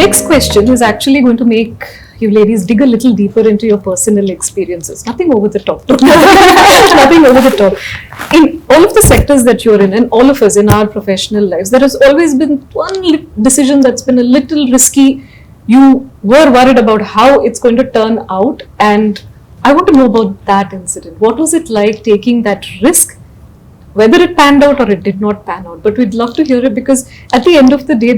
next question is actually going to make you ladies dig a little deeper into your personal experiences. Nothing over the top. Nothing over the top. In all of the sectors that you're in, and all of us in our professional lives, there has always been one decision that's been a little risky. You were worried about how it's going to turn out, and I want to know about that incident. What was it like taking that risk? Whether it panned out or it did not pan out, but we'd love to hear it, because at the end of the day,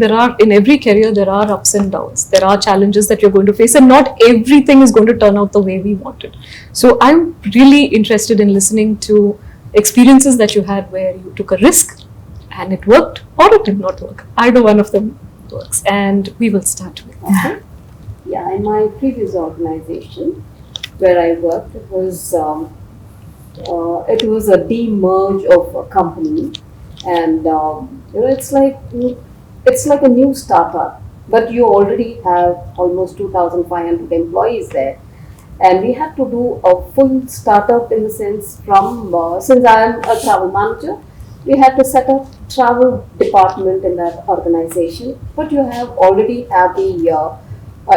in every career, there are ups and downs. There are challenges that you're going to face, and not everything is going to turn out the way we wanted. So I'm really interested in listening to experiences that you had where you took a risk and it worked, or it did not work. Either one of them works, and we will start with that. Yeah, in my previous organization where I worked, it was a de-merge of a company, and it's like a new startup, but you already have almost 2,500 employees there, and we had to do a full startup in the sense since I am a travel manager, we had to set up travel department in that organization, but you already have the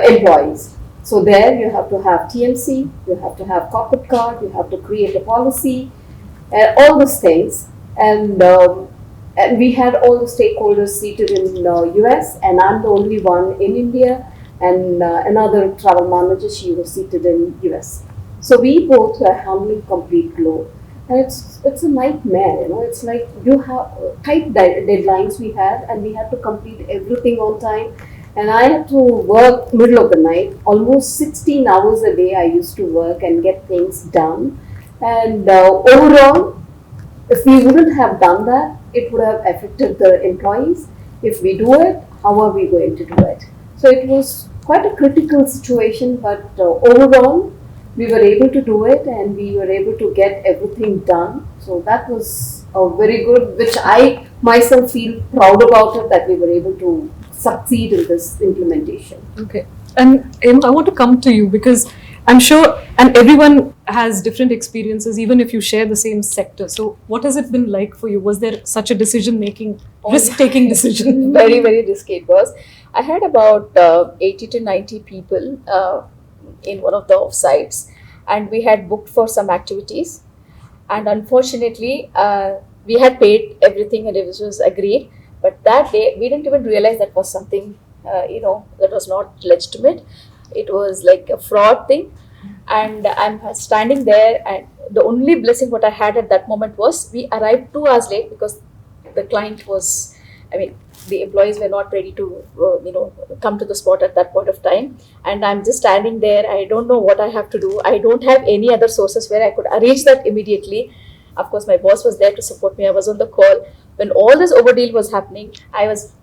employees. So there you have to have TMC, you have to have corporate card, you have to create a policy, all those things. And we had all the stakeholders seated in US, and I'm the only one in India, and another travel manager, she was seated in US. So we both were handling complete globe. And it's a nightmare, It's like you have tight deadlines we had, and we had to complete everything on time. And I had to work middle of the night, almost 16 hours a day I used to work and get things done. And overall, if we wouldn't have done that, it would have affected the employees. If we do it, how are we going to do it? So it was quite a critical situation, but overall, we were able to do it, and we were able to get everything done. So that was very good, which I myself feel proud about it, that we were able to succeed in this implementation. Okay. And I want to come to you, because I'm sure, and everyone has different experiences, even if you share the same sector. So what has it been like for you? Was there such a risk-taking decision? Very, very risky it was. I had about 80 to 90 people in one of the offsites, and we had booked for some activities. And unfortunately, we had paid everything and it was agreed. But that day, we didn't even realize that was something, that was not legitimate. It was like a fraud thing. And I'm standing there, and the only blessing what I had at that moment was we arrived 2 hours late, because the client was, the employees were not ready to, come to the spot at that point of time. And I'm just standing there. I don't know what I have to do. I don't have any other sources where I could arrange that immediately. Of course, my boss was there to support me. I was on the call. When all this overdeal was happening, I was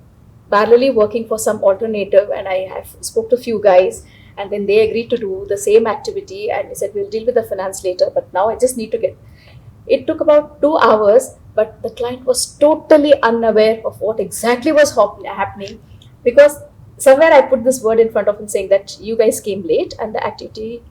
parallelly working for some alternative, and I spoke to a few guys, and then they agreed to do the same activity, and we said, we'll deal with the finance later, but now I just need to get. It took about 2 hours, but the client was totally unaware of what exactly was happening, because somewhere I put this word in front of him saying that you guys came late and the activity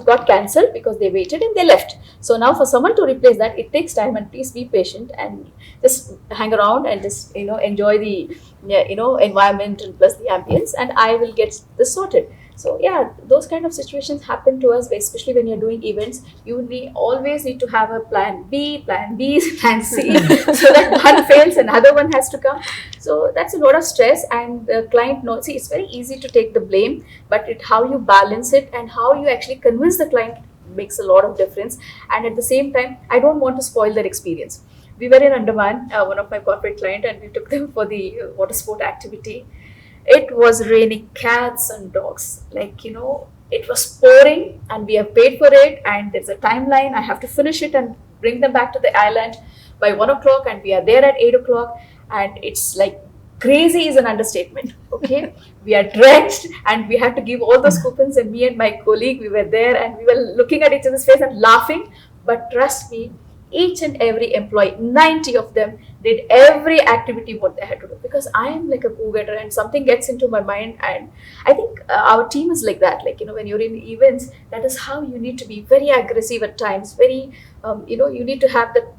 got cancelled because they waited and they left. So now for someone to replace that, it takes time, and please be patient and just hang around and just enjoy the environment and plus the ambience, and I will get this sorted. So yeah, those kind of situations happen to us, especially when you're doing events. You always need to have a plan B, plan C, so that one fails, another one has to come. So that's a lot of stress, and the client knows. See, it's very easy to take the blame, but how you balance it and how you actually convince the client makes a lot of difference. And at the same time, I don't want to spoil their experience. We were in Andaman, one of my corporate client, and we took them for the water sport activity. It was raining cats and dogs. It was pouring, and we have paid for it, and there's a timeline. I have to finish it and bring them back to the island by 1 o'clock, and we are there at 8 o'clock, and it's like crazy is an understatement. Okay, we are drenched, and we had to give all those coupons, and me and my colleague, we were there, and we were looking at each other's face and laughing. But trust me, each and every employee, 90 of them, did every activity what they had to do, because I am like a go-getter, and something gets into my mind, and I think our team is like that. When you're in events, that is how you need to be very aggressive at times, very you need to have that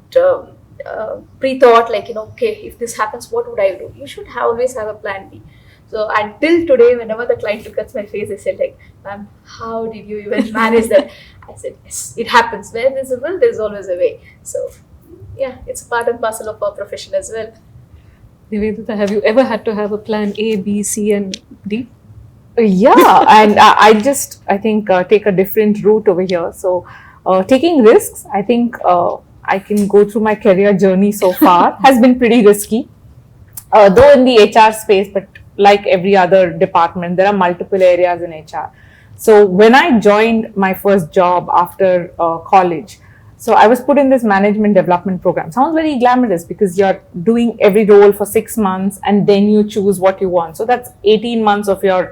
pre-thought, okay, if this happens, what would I do? You should always have a plan B. So until today, whenever the client looks at my face, they say like, "Ma'am, how did you even manage that?" I said, "Yes, it happens. Where there's a will, there's always a way." So yeah, it's part and parcel of our profession as well. Nivedita, have you ever had to have a plan A, B, C, and D? Yeah, and I think take a different route over here. So taking risks, I think I can go through my career journey so far has been pretty risky. Though in the HR space, but like every other department, there are multiple areas in HR. So when I joined my first job after college, so I was put in this management development program. Sounds very glamorous because you're doing every role for 6 months and then you choose what you want. So that's 18 months of your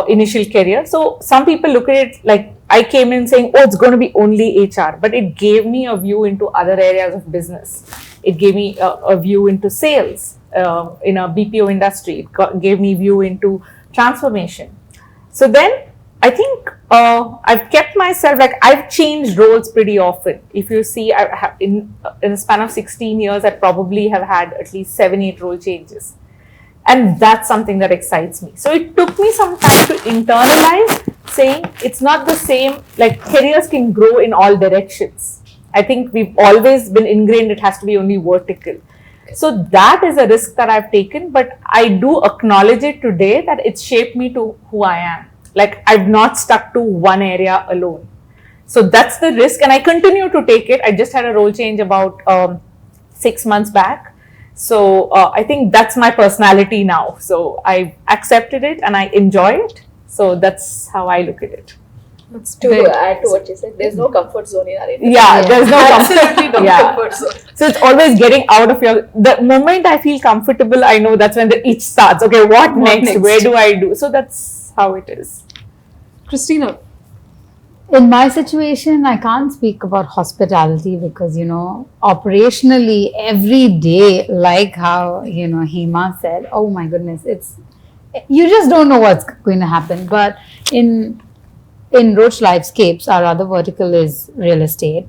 initial career. So some people look at it like I came in saying, oh, it's going to be only HR, but it gave me a view into other areas of business. It gave me a view into sales in a BPO industry. It gave me view into transformation. So then I think I've kept myself, like I've changed roles pretty often. If you see, I have in a span of 16 years, I probably have had at least 7-8 role changes. And that's something that excites me. So it took me some time to internalize saying it's not the same, like careers can grow in all directions. I think we've always been ingrained it has to be only vertical. So that is a risk that I've taken, but I do acknowledge it today that it's shaped me to who I am. Like I've not stuck to one area alone. So that's the risk and I continue to take it. I just had a role change about 6 months back. So I think that's my personality now. So I accepted it and I enjoy it. So that's how I look at it. That's To very- add to what you said, there's no comfort zone in our industry. Yeah, there's no Absolutely no Yeah. comfort zone. So it's always getting out of the moment I feel comfortable, I know that's when the itch starts. Okay, what next? next? Where do I do? So that's how it is. Christina, In my situation, I can't speak about hospitality because, operationally every day, like how, Hema said, oh my goodness, you just don't know what's going to happen. But in Roach Lifescapes, our other vertical is real estate.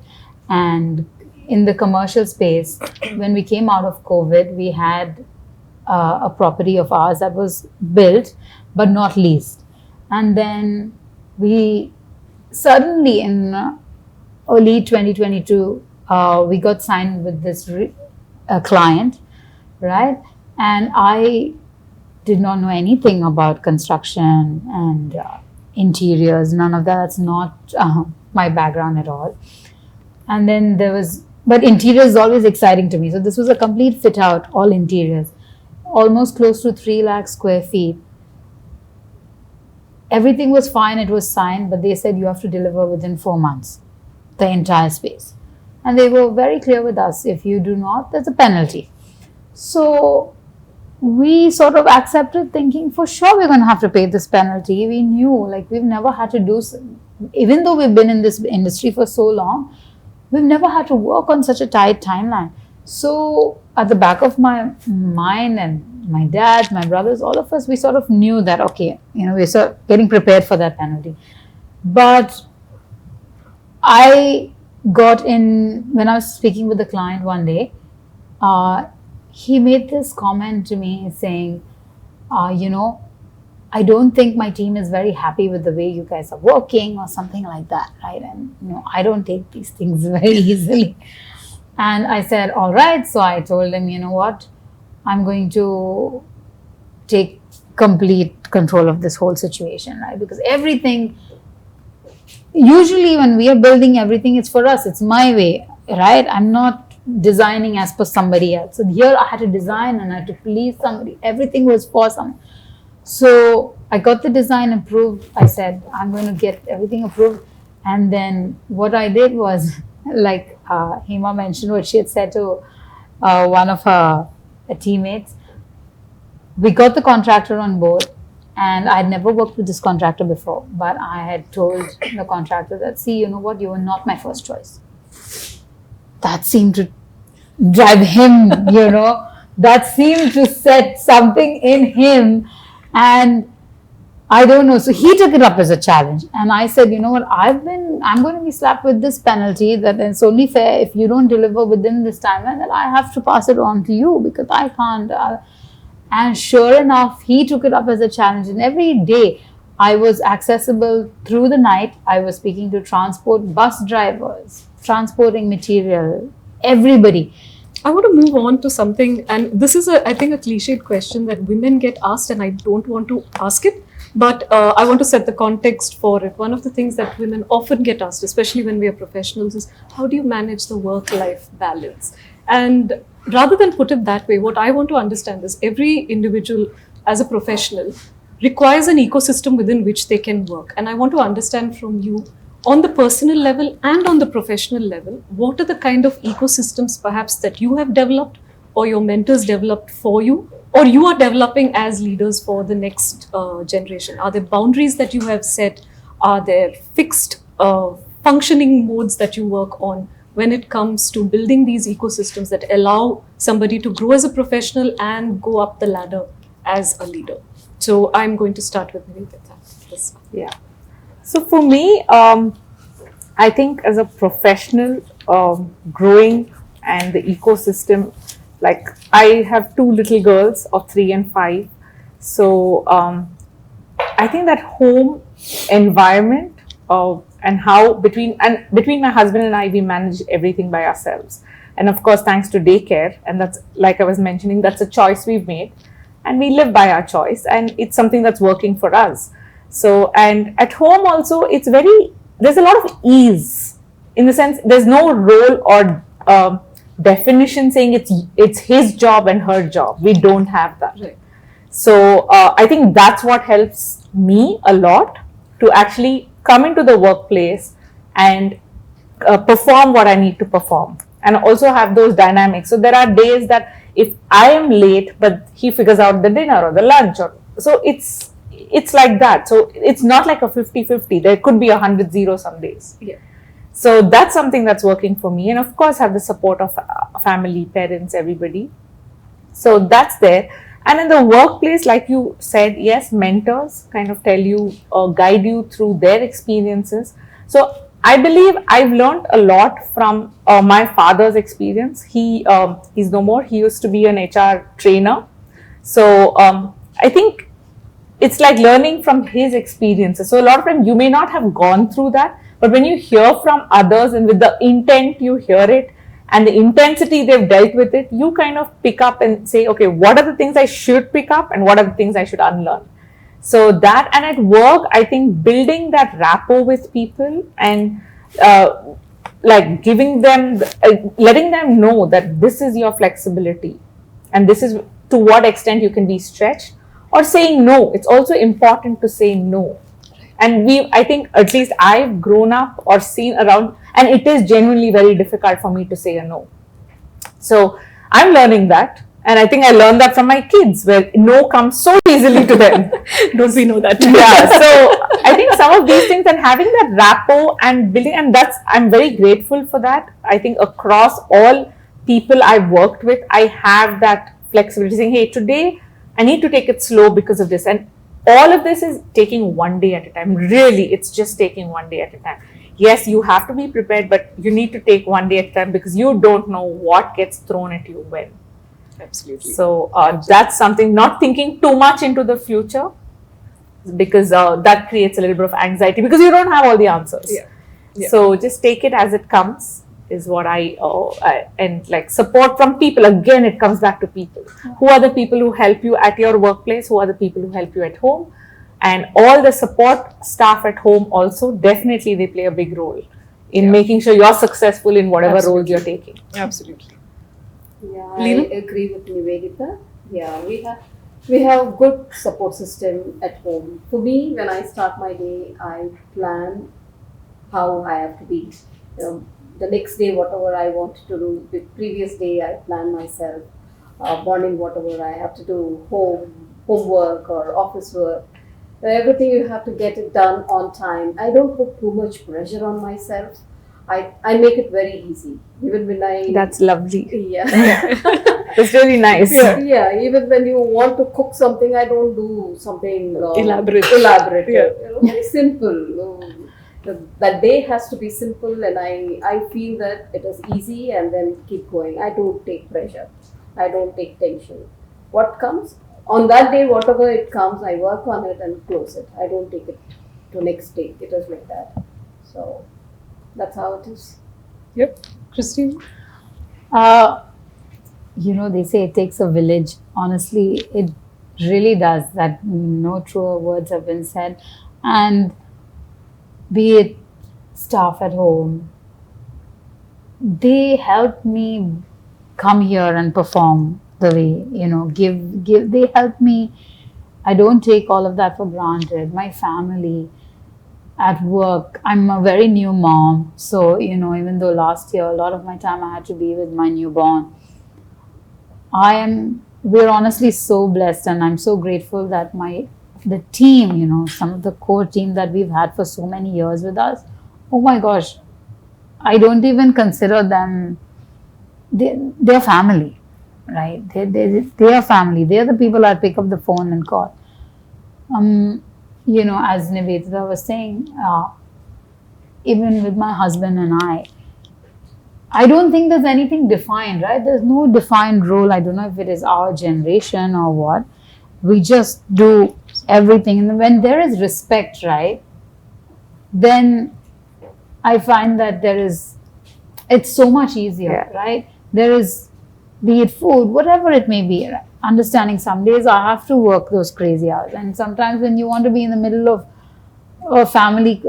And in the commercial space, when we came out of COVID, we had a property of ours that was built but not leased. And then we suddenly in early 2022, we got signed with this client, right? And I did not know anything about construction and interiors, none of that. That's not my background at all. And then but interior is always exciting to me. So this was a complete fit out, all interiors, almost close to 3 lakh square feet. Everything was fine, it was signed, but they said you have to deliver within 4 months, the entire space. And they were very clear with us, if you do not, there's a penalty. So we sort of accepted thinking, for sure we're going to have to pay this penalty. We knew, like we've never had to do, even though we've been in this industry for so long, we've never had to work on such a tight timeline. So at the back of my mind, and my dad, my brothers, all of us, we sort of knew that, okay, we're sort of getting prepared for that penalty. But I got in, when I was speaking with the client one day, he made this comment to me saying, I don't think my team is very happy with the way you guys are working or something like that, right? And, I don't take these things very easily. And I said, all right. So I told him, you know what? I'm going to take complete control of this whole situation, right? Because everything, usually when we are building everything, it's for us, it's my way, right? I'm not designing as per somebody else. So here I had to design and I had to please somebody. Everything was for someone. So I got the design approved. I said, I'm going to get everything approved. And then what I did was, like Hema mentioned what she had said to one of her teammates, we got the contractor on board, and I had never worked with this contractor before, but I had told the contractor that, see, you know what, you were not my first choice. That seemed to drive him, that seemed to set something in him, and I don't know. So he took it up as a challenge, and I said, you know what, I'm going to be slapped with this penalty that it's only fair if you don't deliver within this timeline that I have to pass it on to you because I can't. And sure enough, he took it up as a challenge. And every day I was accessible through the night. I was speaking to transport bus drivers, transporting material, everybody. I want to move on to something, and this is, I think, a cliched question that women get asked, and I don't want to ask it, but I want to set the context for it. One of the things that women often get asked, especially when we are professionals, is how do you manage the work-life balance? And rather than put it that way, what I want to understand is every individual as a professional requires an ecosystem within which they can work. And I want to understand from you, on the personal level and on the professional level, what are the kind of ecosystems perhaps that you have developed or your mentors developed for you, or you are developing as leaders for the next generation? Are there boundaries that you have set? Are there fixed functioning modes that you work on when it comes to building these ecosystems that allow somebody to grow as a professional and go up the ladder as a leader? So I'm going to start with Nivedita. Yeah. So for me, I think as a professional, growing and the ecosystem, like I have 2 little girls of 3 and 5. So I think that home environment and how between my husband and I, we manage everything by ourselves. And of course, thanks to daycare, and that's, like I was mentioning, that's a choice we've made, and we live by our choice, and it's something that's working for us. So, and at home also, there's a lot of ease, in the sense there's no role or definition saying it's his job and her job. We don't have that. Right. So I think that's what helps me a lot to actually come into the workplace and perform what I need to perform, and also have those dynamics. So there are days that if I am late, but he figures out the dinner or the lunch, so it's like that. So it's not like a 50-50. There could be 100-0 some days. Yeah. So that's something that's working for me. And of course, have the support of family, parents, everybody. So that's there. And in the workplace, like you said, yes, mentors kind of tell you or guide you through their experiences. So I believe I've learned a lot from my father's experience. He's no more. He used to be an HR trainer. So I think it's like learning from his experiences. So a lot of times you may not have gone through that, but when you hear from others and with the intent you hear it and the intensity they've dealt with it, you kind of pick up and say, okay, what are the things I should pick up and what are the things I should unlearn? So that, and at work, I think building that rapport with people and like giving them, letting them know that this is your flexibility and this is to what extent you can be stretched. Or saying no. It's also important to say no. And I think at least I've grown up or seen around, and it is genuinely very difficult for me to say a no. So I'm learning that. And I think I learned that from my kids, where no comes so easily to them. Don't we know that? Yeah. So I think some of these things, and having that rapport and building, and I'm very grateful for that. I think across all people I've worked with, I have that flexibility, saying, hey, today I need to take it slow because of this. And all of this is taking one day at a time. Really, it's just taking one day at a time. Yes, you have to be prepared, but you need to take one day at a time because you don't know what gets thrown at you when. Absolutely. So that's something, not thinking too much into the future, because that creates a little bit of anxiety because you don't have all the answers. Yeah. Yeah. So just take it as it comes is what and like support from people. Again, it comes back to people. Who are the people who help you at your workplace? Who are the people who help you at home? And all the support staff at home also, definitely they play a big role in making sure you're successful in whatever roles you're taking. Absolutely. Yeah, Leena? I agree with Nivedita. Yeah, we have good support system at home. For me, when I start my day, I plan how I have to be. The next day, whatever I want to do. The previous day, I plan myself. Morning, whatever I have to do, homework or office work. Everything you have to get it done on time. I don't put too much pressure on myself. I make it very easy. Even when That's lovely. yeah. It's really nice. Yeah, even when you want to cook something, I don't do something Elaborate. Yeah. Very simple. That day has to be simple, and I feel that it is easy, and then keep going. I don't take pressure. I don't take tension. What comes, on that day, whatever it comes, I work on it and close it. I don't take it to next day. It is like that. So that's how it is. Yep. Christina? They say it takes a village. Honestly, it really does. That no truer words have been said. And be it staff at home, they help me come here and perform the way, give, they help me. I don't take all of that for granted. My family, at work, I'm a very new mom. So, even though last year, a lot of my time I had to be with my newborn, we're honestly so blessed, and I'm so grateful that the team, some of the core team that we've had for so many years with us, oh my gosh, I don't even consider them, they're family, right? They are family. They're the people I'd pick up the phone and call. As Nivedita was saying, even with my husband and I don't think there's anything defined, right? There's no defined role. I don't know if it is our generation or what. We just do everything. And when there is respect, right, then I find that it's so much easier, right? There is, be it food, whatever it may be, right? Understanding some days I have to work those crazy hours. And sometimes when you want to be in the middle of a family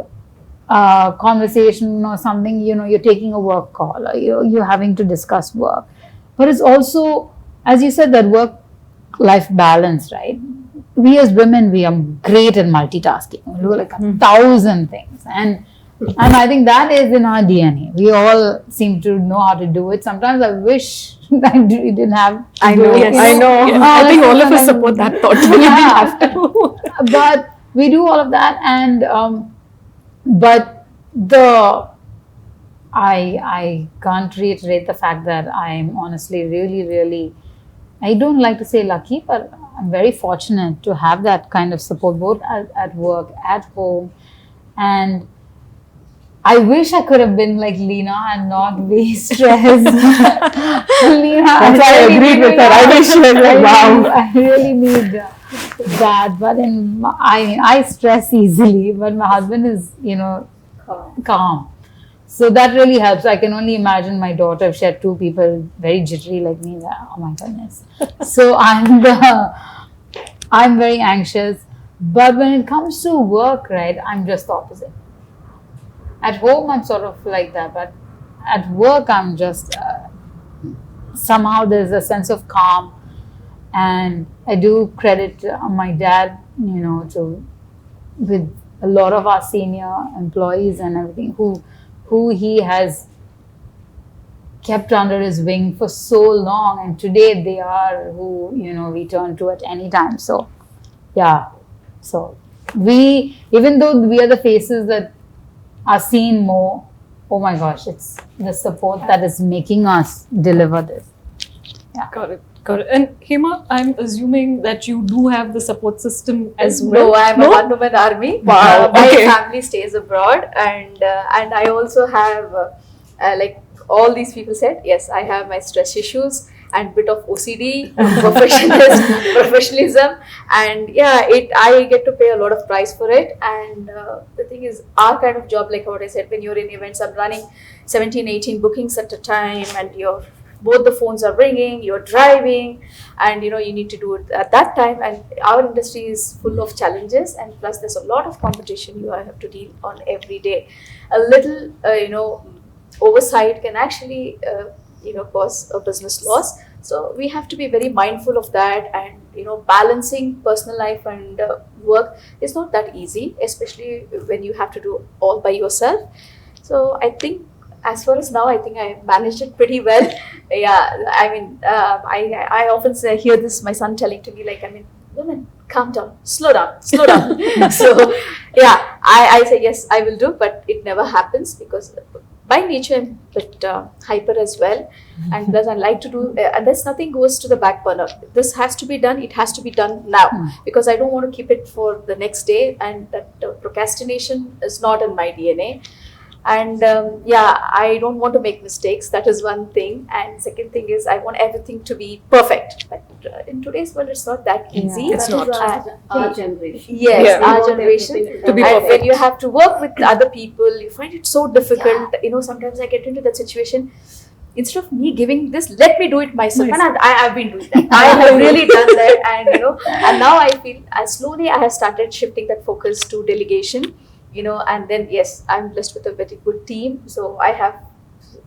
conversation or something, you're taking a work call or you're having to discuss work. But it's also, as you said, that work-life balance, right? We as women, we are great at multitasking. We do like 1,000 things. And I think that is in our DNA. We all seem to know how to do it. Sometimes I wish that we didn't have to do it. I know. Yeah. I think all of us support that thought. We didn't have to. But we do all of that, and but I can't reiterate the fact that I'm honestly really, really, I don't like to say lucky, but I'm very fortunate to have that kind of support both at work, at home, and I wish I could have been like Leena and not be stressed. Leena, That's why I agreed with her. I wish she was like, wow. I really need that. But I stress easily, but my husband is, calm. So that really helps. I can only imagine my daughter, if she had two people very jittery like me, oh my goodness. So I'm very anxious. But when it comes to work, right, I'm just the opposite. At home, I'm sort of like that, but at work, I'm just somehow there's a sense of calm, and I do credit my dad, with a lot of our senior employees and everything who he has kept under his wing for so long, and today they are who we turn to at any time. So, yeah, so even though we are the faces that are seen more, oh my gosh, it's the support that is making us deliver this. Yeah. Got it. And Hema, I'm assuming that you do have the support system as well. No, I'm a one-woman army. Wow. My Okay. family stays abroad, and I also have, like all these people said, yes, I have my stress issues and bit of OCD, professionalism, and yeah, I get to pay a lot of price for it. And the thing is, our kind of job, like what I said, when you're in events, I'm running 17, 18 bookings at a time, and both the phones are ringing, you're driving, and you need to do it at that time. And our industry is full of challenges, and plus there's a lot of competition you have to deal on every day. A little, oversight can actually cause a business loss. So we have to be very mindful of that, and balancing personal life and work is not that easy, especially when you have to do all by yourself. So I think as far as now, I think I managed it pretty well. Yeah, I mean, I often hear this, my son telling to me, like, women, calm down, slow down. So yeah, I say yes, I will do, but it never happens because by nature I'm a bit hyper as well, and plus I like to do, and there's nothing goes to the back burner. This has to be done, it has to be done now, because I don't want to keep it for the next day, and that procrastination is not in my DNA. And yeah, I don't want to make mistakes, that is one thing, and second thing is I want everything to be perfect. But in today's world, it's not that easy. It's That is not. our generation. Yes, Yeah. our We want generation. everything To be And perfect. when you have to work with other people, you find it so difficult. You know, sometimes I get into that situation. Instead of me giving this, let me do it myself. And I've been doing that. I have really done that, and you know, and now I feel slowly I have started shifting that focus to delegation. You know, and then yes, I'm blessed with a very good team. So I have,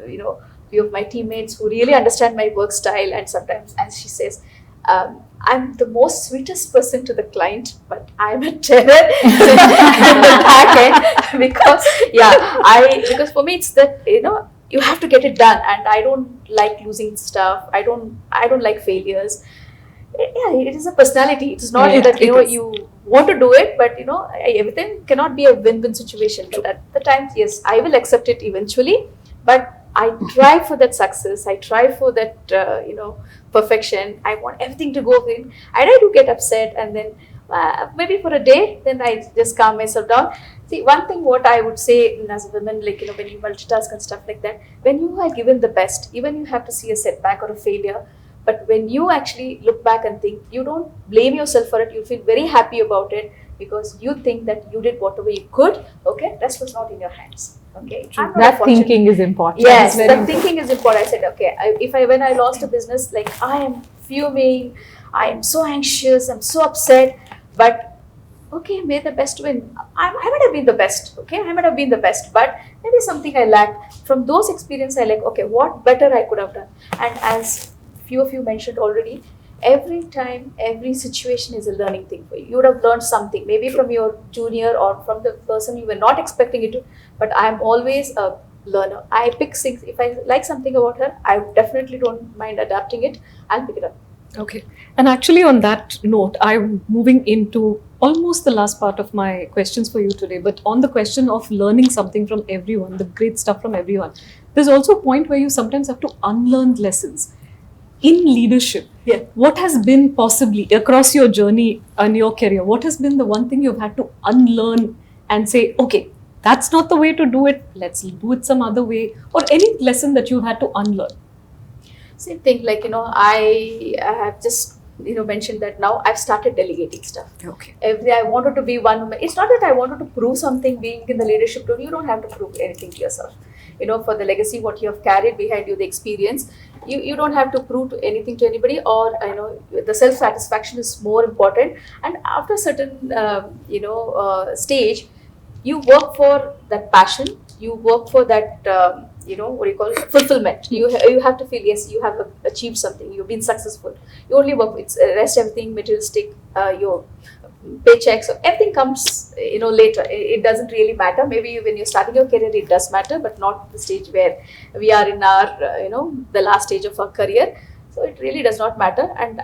you know, few of my teammates who really understand my work style, and sometimes, as she says, I'm the most sweetest person to the client, but I'm a terror in the back end because because for me it's that, you know, you have to get it done, and I don't like losing stuff. I don't like failures. Yeah, it is a personality. It's not Yeah, that, you know, it is. you want to do it, but you know, everything cannot be a win-win situation. But at the times, yes, I will accept it eventually, but I try for that success. I try for that, you know, perfection. I want everything to go in, and I do get upset, and then maybe for a day, then I just calm myself down. See, one thing what I would say as a woman, like, you know, when you multitask and stuff like that, when you are given the best, even you have to see a setback or a failure, but when you actually look back and think, you don't blame yourself for it, you feel very happy about it because you think that you did whatever you could. Okay, rest was not in your hands. Okay, I'm not That a fortune- thinking is important. Yes, very the important. thinking is important. I said, okay, when I lost a business, like I am fuming, I am so anxious, I'm so upset, but okay, may the best win. I might have been the best, okay, I might have been the best, but maybe something I lacked. From those experiences, I like, okay, what better I could have done. And as few of you mentioned already, every time, every situation is a learning thing for you. You would have learned something, maybe from your junior or from the person you were not expecting it to, but I'm always a learner. I pick things. If I like something about her, I definitely don't mind adapting it. I'll pick it up. Okay. And actually, on that note, I'm moving into almost the last part of my questions for you today. But on the question of learning something from everyone, the great stuff from everyone, there's also a point where you sometimes have to unlearn lessons. In leadership, what has been possibly across your journey and your career, what has been the one thing you've had to unlearn and say, okay, that's not the way to do it, let's do it some other way, or any lesson that you've had to unlearn? Same thing, like, you know, I have just, you know, mentioned that now I've started delegating stuff. Okay. I wanted to be one woman. It's not that I wanted to prove something being in the leadership role. You don't have to prove anything to yourself. You know, for the legacy, what you have carried behind you, the experience, you don't have to prove to anything to anybody, or, you know, the self-satisfaction is more important. And after a certain, stage, you work for that passion, you work for that, fulfillment. You have to feel, yes, you have achieved something, you've been successful. You only work, it's rest everything, materialistic, your paychecks, so everything comes, you know, later. It doesn't really matter. Maybe when you're starting your career, it does matter, but not the stage where we are in our, the last stage of our career. So it really does not matter. And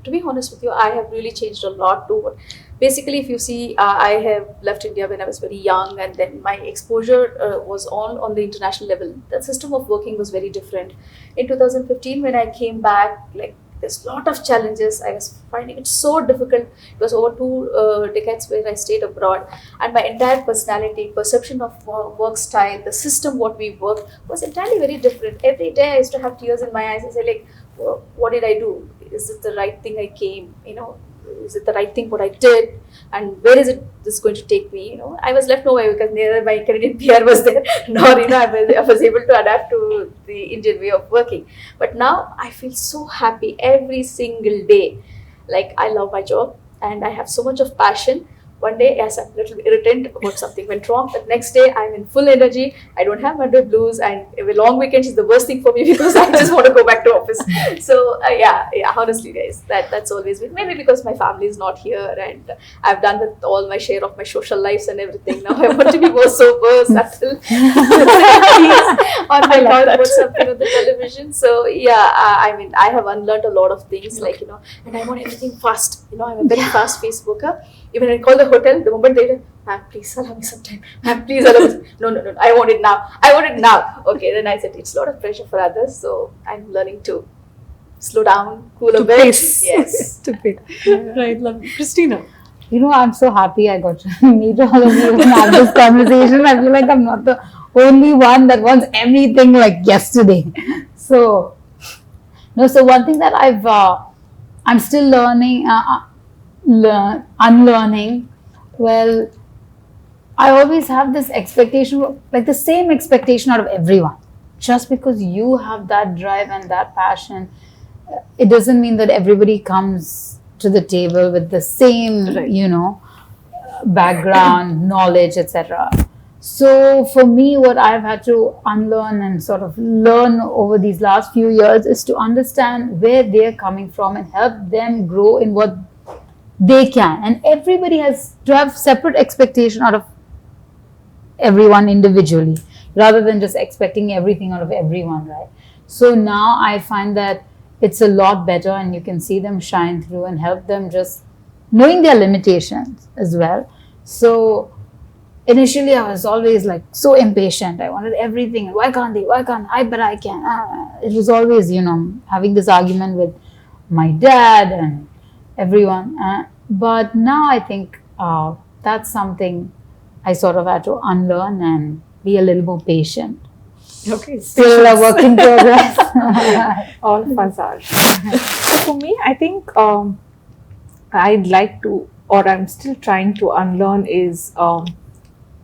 to be honest with you, I have really changed a lot too. Basically, if you see, I have left India when I was very young, and then my exposure was all on the international level. The system of working was very different. In 2015, when I came back, like, there's a lot of challenges. I was finding it so difficult. It was over 2 decades where I stayed abroad, and my entire personality, perception of work style, the system what we work was entirely very different. Every day I used to have tears in my eyes and say, like, what did I do? Is it the right thing I came? Is it the right thing what I did? And where is this going to take me? I was left nowhere because neither my Canadian PR was there, nor I was able to adapt to the Indian way of working. But now I feel so happy every single day. Like, I love my job and I have so much of passion. One day, yes, I'm a little irritant about something went wrong, but next day I'm in full energy. I don't have Monday blues, and a long weekend is the worst thing for me because I just want to go back to office. So honestly, guys, that's always been, maybe because my family is not here and I've done with all my share of my social lives and everything. Now I want to be more sober, subtle, on my couch, watch something on the television. So I have unlearned a lot of things, like, and I want everything fast. I'm a very fast-paced worker. Even when I call the hotel, the moment they say, ma'am, please allow me some time. Ma'am, please allow me. No, I want it now. I want it now. Okay, then I said, it's a lot of pressure for others. So I'm learning to slow down, cool a bit. Pace. Yes. To pace. Right, love. Christina. I'm so happy I got to meet all of you and have this conversation. I feel like I'm not the only one that wants everything like yesterday. So one thing that I'm still learning, unlearning. Well, I always have this expectation, like the same expectation out of everyone. Just because you have that drive and that passion, it doesn't mean that everybody comes to the table with the same, background, knowledge, etc. So for me, what I've had to unlearn and sort of learn over these last few years is to understand where they're coming from and help them grow in what they can. And everybody has to have separate expectation out of everyone individually, rather than just expecting everything out of everyone, right? So now I find that it's a lot better, and you can see them shine through and help them just knowing their limitations as well. So initially I was always like so impatient. I wanted everything. Why can't they? Why can't I? But I can. It was always, having this argument with my dad and everyone. But now I think that's something I sort of had to unlearn and be a little more patient. Okay. Still a work in progress. All of us are. So for me, I think I'd like to, or I'm still trying to unlearn is a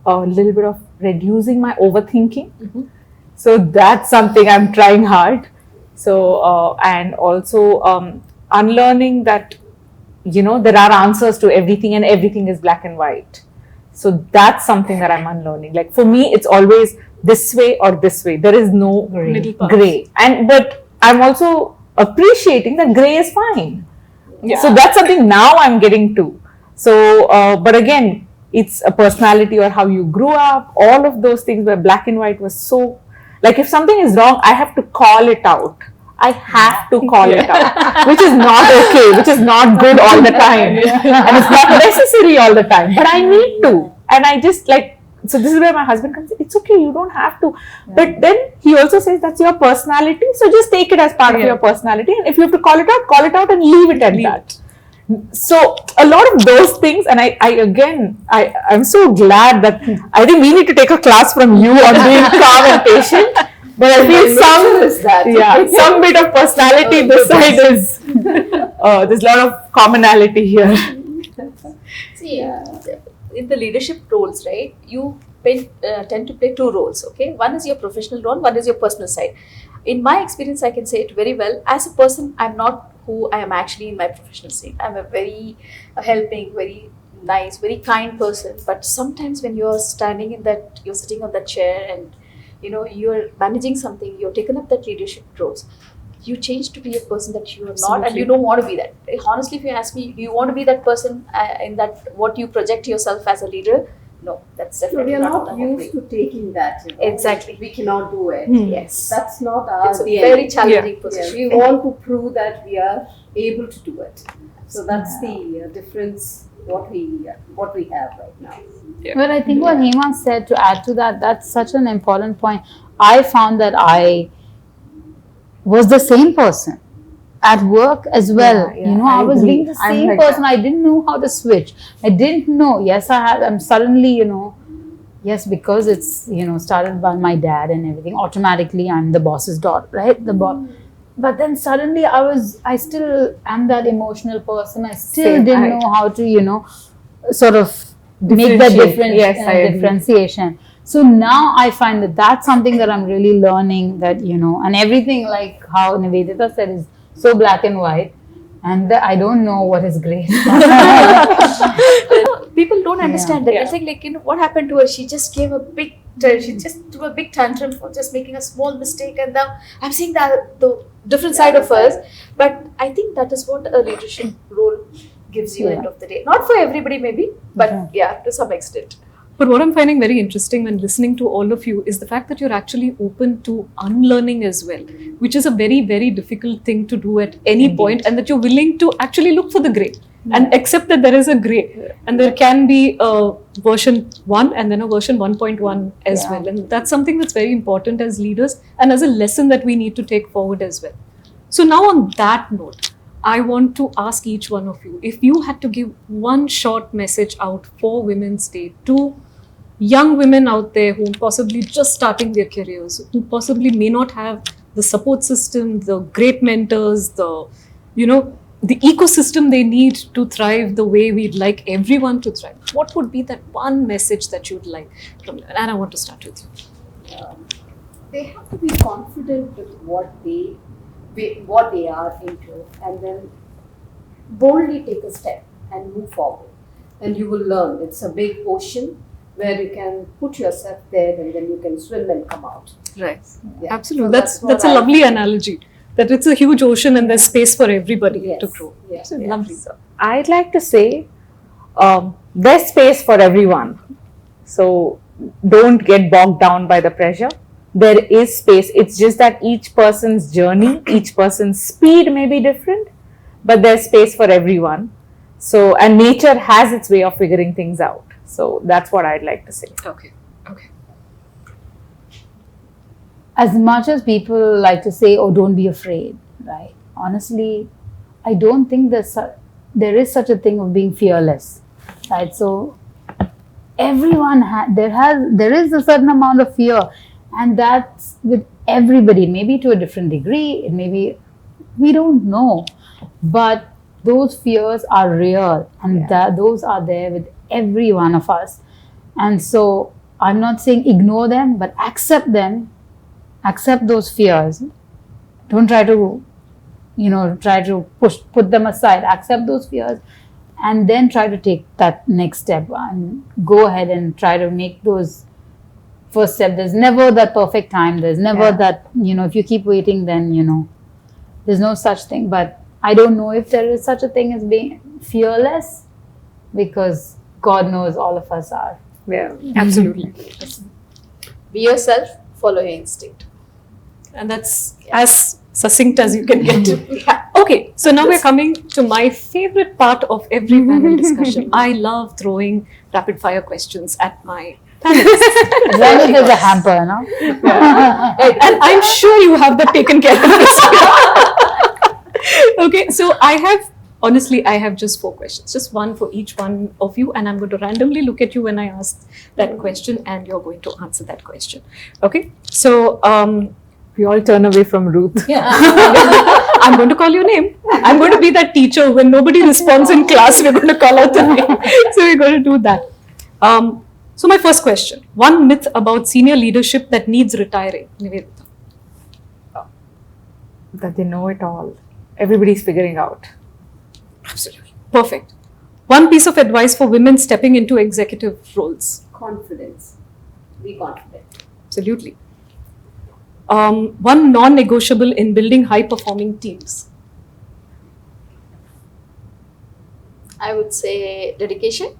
little bit of reducing my overthinking. Mm-hmm. So that's something I'm trying hard. So, and also unlearning that, there are answers to everything and everything is black and white. So that's something that I'm unlearning. Like for me, it's always this way or this way. There is no Middle path. gray. But I'm also appreciating that gray is fine. Yeah. So that's something now I'm getting to. So, but again, it's a personality or how you grew up, all of those things where black and white was so, like if something is wrong, I have to call it out. I have to call it out, which is not okay, which is not good all the time. And it's not necessary all the time, but I need to. And I just like, so this is where my husband comes in, it's okay, you don't have to. But then he also says that's your personality, so just take it as part of your personality. And if you have to call it out and leave it at that. So a lot of those things, and I'm so glad that I think we need to take a class from you on being calm and patient. But I feel some bit of personality this side is, there's a lot of commonality here. See, in the leadership roles, right, you tend to play two roles, okay? One is your professional role, one is your personal side. In my experience, I can say it very well. As a person, I'm not who I am actually in my professional state. I'm a very helping, very nice, very kind person. But sometimes when you're sitting on that chair and you're managing something, you're taken up that leadership roles, you change to be a person that you are not, and you don't want to be that. Honestly, if you ask me, do you want to be that person in that what you project yourself as a leader? No, that's definitely we are not not the used to taking that. Exactly. We cannot do it. Yes. That's not our It's a DNA. very challenging Yeah, position. we want to prove that we are able to do it. So that's the difference. What we have right now. But I think what Hema said, to add to that, that's such an important point. I found that I was the same person at work as well. I was being the same person. I didn't know how to switch. I didn't know. Yes, I'm suddenly, yes, because it's, started by my dad and everything. Automatically, I'm the boss's daughter, right? The boss. But then suddenly I still am that emotional person. I still didn't know how to, sort of make that differentiation. So now I find that that's something that I'm really learning, that, and everything, like how Nivedita said, is so black and white. And I don't know what is gray. People don't understand that. They think like, what happened to her? She just gave she just threw a big tantrum for just making a small mistake, and now I'm seeing the different side of us. But I think that is what a leadership role gives you end of the day. Not for everybody maybe, but to some extent. But what I'm finding very interesting when listening to all of you is the fact that you're actually open to unlearning as well, which is a very, very difficult thing to do at any point, and that you're willing to actually look for the grey and accept that there is a grey, and there can be a version 1 and then a version 1.1 as well. And that's something that's very important as leaders and as a lesson that we need to take forward as well. So now on that note, I want to ask each one of you, if you had to give one short message out for Women's Day to young women out there who are possibly just starting their careers, who possibly may not have the support system, the great mentors, the, the ecosystem they need to thrive the way we'd like everyone to thrive, what would be that one message that you'd like from them? And I want to start with you. They have to be confident with what they are into, and then boldly take a step and move forward. And you will learn. It's a big ocean where you can put yourself there, and then you can swim and come out. Right. Yeah. Absolutely. So That's what a lovely analogy. That it's a huge ocean and there's space for everybody Yes. to grow. Yes. So Yes. lovely. I'd like to say there's space for everyone. So don't get bogged down by the pressure. There is space. It's just that each person's journey, each person's speed may be different, but there's space for everyone. So, and nature has its way of figuring things out. So that's what I'd like to say. Okay. Okay. As much as people like to say, oh, don't be afraid, right? Honestly, I don't think there is such a thing of being fearless, right? So everyone there is a certain amount of fear, and that's with everybody, maybe to a different degree, it may be, we don't know, but those fears are real, and those are there with every one of us. And so I'm not saying ignore them, but accept them. Accept those fears. Don't try to, put them aside. Accept those fears, and then try to take that next step and go ahead and try to make those first step. There's never that perfect time. There's never that, if you keep waiting, then, there's no such thing. But I don't know if there is such a thing as being fearless, because God knows all of us are. Yeah, absolutely. Be yourself, follow your instinct. And that's as succinct as you can get. Okay, so now we're coming to my favorite part of every panel discussion. I love throwing rapid fire questions at my panelists. As long as there's a hamper, no? And I'm sure you have that taken care of. Okay, so I have just 4 questions, just one for each one of you, and I'm going to randomly look at you when I ask that question, and you're going to answer that question. Okay, so We all turn away from Ruth. I'm going to call your name. I'm going to be that teacher when nobody responds in class. We're going to call out the name. So we're going to do that. So my first question: one myth about senior leadership that needs retiring. Nivedita. That they know it all. Everybody's figuring out. Absolutely perfect. One piece of advice for women stepping into executive roles. Confidence. Be confident. Absolutely. One non-negotiable in building high-performing teams. I would say dedication.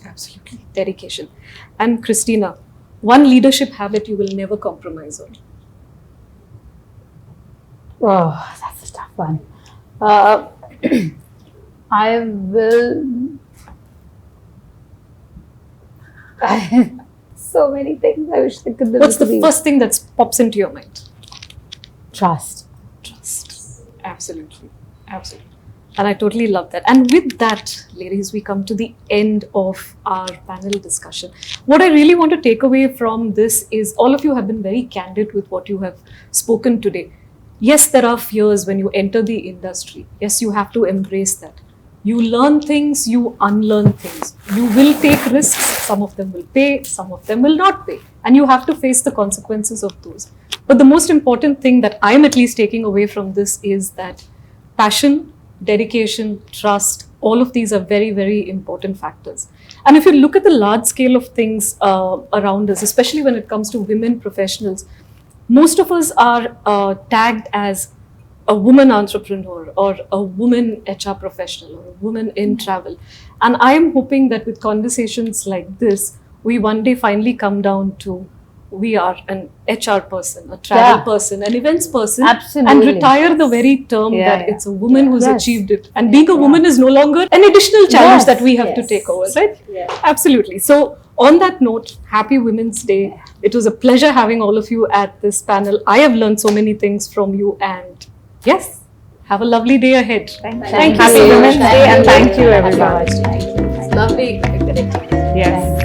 Absolutely. Dedication. And Christina, one leadership habit you will never compromise on. Oh, that's a tough one. I will. So many things. I wish I could. What's the first thing that pops into your mind? Trust. Trust. Absolutely. Absolutely. And I totally love that. And with that, ladies, we come to the end of our panel discussion. What I really want to take away from this is all of you have been very candid with what you have spoken today. Yes, there are fears when you enter the industry. Yes, you have to embrace that. You learn things, you unlearn things. You will take risks. Some of them will pay, some of them will not pay. And you have to face the consequences of those. But the most important thing that I'm at least taking away from this is that passion, dedication, trust, all of these are very, very important factors. And if you look at the large scale of things around us, especially when it comes to women professionals, most of us are tagged as a woman entrepreneur or a woman HR professional or a woman in travel. And I am hoping that with conversations like this, we one day finally come down to we are an HR person, a travel person, an events person, Absolutely. and retire the very term that it's a woman who's Yes. achieved it. And being a woman is no longer an additional challenge that we have to Yes. take over, right? Yeah. Absolutely. So on that note, happy Women's Day. It was a pleasure having all of you at this panel. I have learned so many things from you, and yes, have a lovely day ahead. Thank you. Thank Happy you. Women's Day, and thank you, Thank you. everyone. It's lovely connecting. Yes.